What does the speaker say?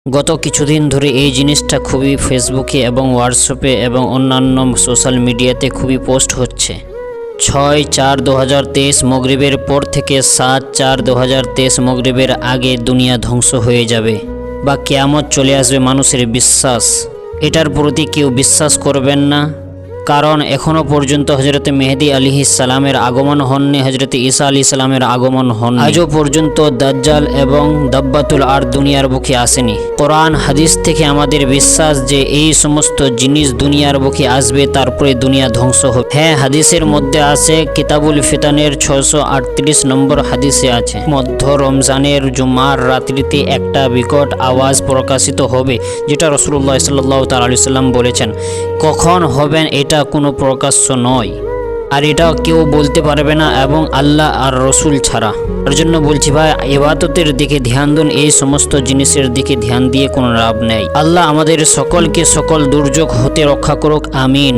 গত কিছুদিন ধরে এই জিনিসটা খুবই ফেসবুকে এবং হোয়াটসঅ্যাপে এবং অন্যান্য সোশ্যাল মিডিয়াতে খুবই পোস্ট হচ্ছে। 6/4/2023 মগরিবের পর থেকে 7/4/2023 মগরিবের আগে দুনিয়া ধ্বংস হয়ে যাবে বা কিয়ামত চলে আসবে মানুষের বিশ্বাস। এটার প্রতি কেউ বিশ্বাস করবেন না, কারণ এখনও পর্যন্ত হজরত মেহেদী আলাইহিস সালামের আগমন হননি, হজরত ঈসা আলাইহিস সালামের আগমন হননি। আজও পর্যন্ত দাজ্জাল এবং দাব্বাতুল আরদ দুনিয়ার বুকে আসেনি। কোরআন হাদিস থেকে আমাদের বিশ্বাস যে এই সমস্ত জিনিস দুনিয়ার বুকে আসবে, তারপরে দুনিয়া ধ্বংস হবে। হ্যাঁ, হাদিসের মধ্যে আছে, কিতাবুল ফিতানের 638 নম্বর হাদিসে আছে, মধ্য রমজানের জুমার রাত্রিতে একটা বিকট আওয়াজ প্রকাশিত হবে, যেটা রাসূলুল্লাহ সাল্লাল্লাহু তাআলা আলাইহি সাল্লাম বলেছেন। কখন হবেন এটা কোনো প্রকাশ্য নয়, আর এটাও কেউ বলতে পারবে না এবং আল্লাহ আর রসুল ছাড়া। তার জন্য বলছি ভাই, ইবাদতের দিকে ধ্যান দিন, এই সমস্ত জিনিসের দিকে ধ্যান দিয়ে কোনো লাভ নেই। আল্লাহ আমাদের সকলকে সকল দুর্যোগ হতে রক্ষা করুক, আমিন।